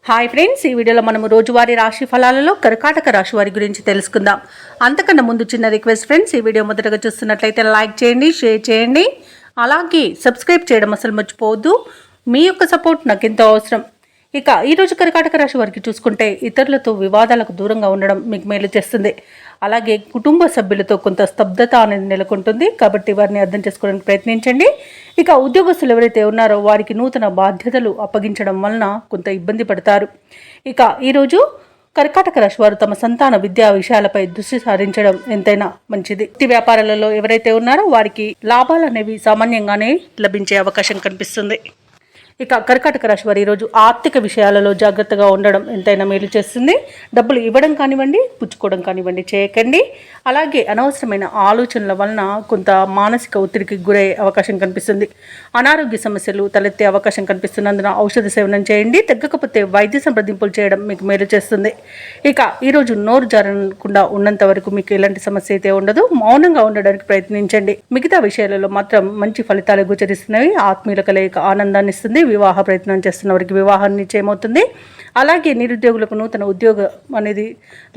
Hi friends, ఈ వీడియోలో మనము రోజువారీ రాశి ఫలాలలో కర్కాటక రాశి వారి గురించి తెలుసుకుందాం. అంతకన్నా ముందు చిన్న రిక్వెస్ట్ ఫ్రెండ్స్, ఈ వీడియో మొదటగా చూస్తున్నట్లయితే లైక్ చేయండి, షేర్ చేయండి, అలాగే సబ్స్క్రైబ్ చేయడం అసలు మర్చిపోవద్దు. మీ యొక్క సపోర్ట్ నాకు ఎంతో అవసరం. ఇక ఈరోజు కర్కాటక రాశి వారికి చూసుకుంటే ఇతరులతో వివాదాలకు దూరంగా ఉండడం మీకు మేలు చేస్తుంది. అలాగే కుటుంబ సభ్యులతో కొంత స్తబ్దత అనేది నెలకొంటుంది, కాబట్టి వారిని అర్థం చేసుకోవడానికి ప్రయత్నించండి. ఇక ఉద్యోగస్తులు ఎవరైతే ఉన్నారో వారికి నూతన బాధ్యతలు అప్పగించడం వలన కొంత ఇబ్బంది పడతారు. ఇక ఈరోజు కర్కాటక రాశి వారు తమ సంతాన విద్యా విషయాలపై దృష్టి సారించడం ఎంతైనా మంచిది. వృత్తి వ్యాపారాలలో ఎవరైతే ఉన్నారో వారికి లాభాలు అనేవి సామాన్యంగానే లభించే అవకాశం కనిపిస్తుంది. ఇక కర్కాటక రాశి వారు ఈరోజు ఆర్థిక విషయాలలో జాగ్రత్తగా ఉండడం ఎంతైనా మేలు చేస్తుంది. డబ్బులు ఇవ్వడం కానివ్వండి, పుచ్చుకోవడం కానివ్వండి చేయకండి. అలాగే అనవసరమైన ఆలోచనల వలన కొంత మానసిక ఒత్తిడికి గురయ్యే అవకాశం కనిపిస్తుంది. అనారోగ్య సమస్యలు తలెత్తే అవకాశం కనిపిస్తున్నందున ఔషధ సేవనం చేయండి. తగ్గకపోతే వైద్య సంప్రదింపులు చేయడం మీకు మేలు చేస్తుంది. ఇక ఈరోజు నోరు జారకుండా ఉన్నంత వరకు మీకు ఎలాంటి సమస్య అయితే ఉండదు. మౌనంగా ఉండడానికి ప్రయత్నించండి. మిగతా విషయాలలో మాత్రం మంచి ఫలితాలు గోచరిస్తున్నవి. ఆత్మీయుల కలయిక ఆనందాన్ని ఇస్తుంది. వివాహ ప్రయత్నం చేస్తున్న వారికి వివాహం నిశ్చయమవుతుంది. అలాగే నిరుద్యోగులకు నూతన ఉద్యోగం అనేది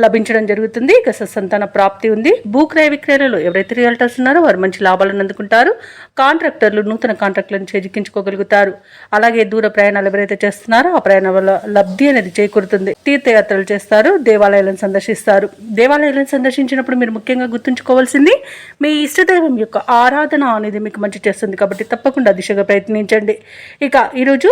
లభించడం జరుగుతుంది. ఇక సంతాన ప్రాప్తి ఉంది. భూక్రయ విక్రయాలలో ఎవరైతే రియల్టర్స్ ఉన్నారో వారు మంచి లాభాలను అందుకుంటారు. కాంట్రాక్టర్లు నూతన కాంట్రాక్టులను చేజిక్కించుకోగలుగుతారు. అలాగే దూర ప్రయాణాలు ఎవరైతే చేస్తున్నారో ఆ ప్రయాణం వల్ల లబ్ధి అనేది చేకూరుతుంది. తీర్థయాత్రలు చేస్తారు, దేవాలయాలను సందర్శిస్తారు. దేవాలయాలను సందర్శించినప్పుడు మీరు ముఖ్యంగా గుర్తుంచుకోవాల్సింది మీ ఇష్టదైవం యొక్క ఆరాధన అనేది మీకు మంచి చేస్తుంది, కాబట్టి తప్పకుండా దిశగా ప్రయత్నించండి. ఇక ఈరోజు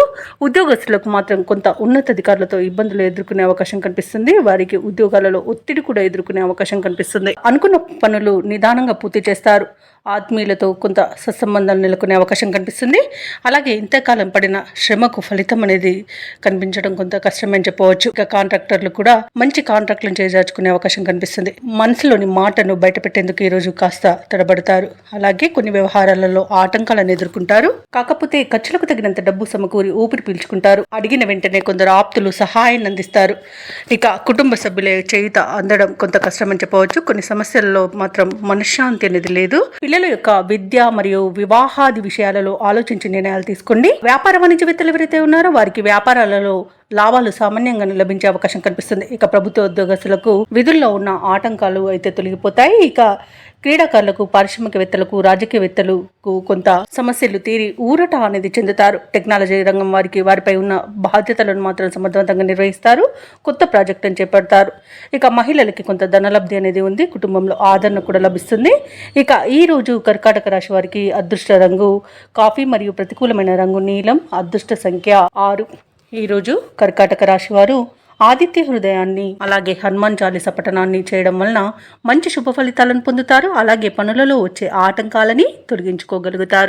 ఉద్యోగస్తులకు మాత్రం కొంత ఉన్నతాధికారులతో ఇబ్బందులు ఎదుర్కొనే అవకాశం కనిపిస్తుంది. వారికి ఉద్యోగాలలో ఒత్తిడి కూడా ఎదుర్కొనే అవకాశం కనిపిస్తుంది. అనుకున్న పనులు నిదానంగా పూర్తి చేస్తారు. ఆత్మీయులతో కొంత సత్సంబంధాలు నెలకొనే అవకాశం కనిపిస్తుంది. అలాగే ఇంతకాలం పడిన శ్రమకు ఫలితం అనేది కనిపించడం కొంత కష్టమని చెప్పవచ్చు. ఇక కాంట్రాక్టర్లు కూడా మంచి కాంట్రాక్టులను చేజార్చుకునే అవకాశం కనిపిస్తుంది. మనసులోని మాటను బయటపెట్టేందుకు ఈ రోజు కాస్త తడబడతారు. అలాగే కొన్ని వ్యవహారాలలో ఆటంకాలను ఎదుర్కొంటారు. కాకపోతే ఖర్చులకు తగినంత డబ్బు సమకూరి ఊపిరి పీల్చుకుంటారు. అడిగిన వెంటనే కొందరు ఆప్తులు సహాయాన్ని అందిస్తారు. ఇక కుటుంబ సభ్యులే చేయుత అందడం కొంత కష్టమని చెప్పవచ్చు. కొన్ని సమస్యలలో మాత్రం మనశ్శాంతి అనేది లేదు. పిల్లల యొక్క విద్య మరియు వివాహాది విషయాలలో ఆలోచించి నిర్ణయాలు తీసుకోండి. వ్యాపార వాణిజ్యవేత్తలు ఎవరైతే ఉన్నారో వారికి వ్యాపారాలలో లాభాలు సామాన్యంగా లభించే అవకాశం కనిపిస్తుంది. ఇక ప్రభుత్వ ఉద్యోగస్తులకు విధుల్లో ఉన్న ఆటంకాలు అయితే తొలగిపోతాయి. ఇక క్రీడాకారులకు, పారిశ్రామికవేత్తలకు, రాజకీయవేత్తలకు కొంత సమస్యలు తీరి ఊరట అనేది చెందుతారు. టెక్నాలజీ రంగం వారికి వారిపై ఉన్న బాధ్యతలను మాత్రం సమర్థవంతంగా నిర్వహిస్తారు. కొత్త ప్రాజెక్టులను చేపడతారు. ఇక మహిళలకి కొంత ధనలబ్ధి అనేది ఉంది. కుటుంబంలో ఆదరణ కూడా లభిస్తుంది. ఇక ఈ రోజు కర్కాటక రాశి వారికి అదృష్ట రంగు కాఫీ మరియు ప్రతికూలమైన రంగు నీలం. అదృష్ట సంఖ్య 6. ఈరోజు కర్కాటక రాశి వారు ఆదిత్య హృదయాన్ని అలాగే హనుమాన్ చాలీస పఠనాన్ని చేయడం వలన మంచి శుభ ఫలితాలను పొందుతారు. అలాగే పనులలో వచ్చే ఆటంకాలని తొలగించుకోగలుగుతారు.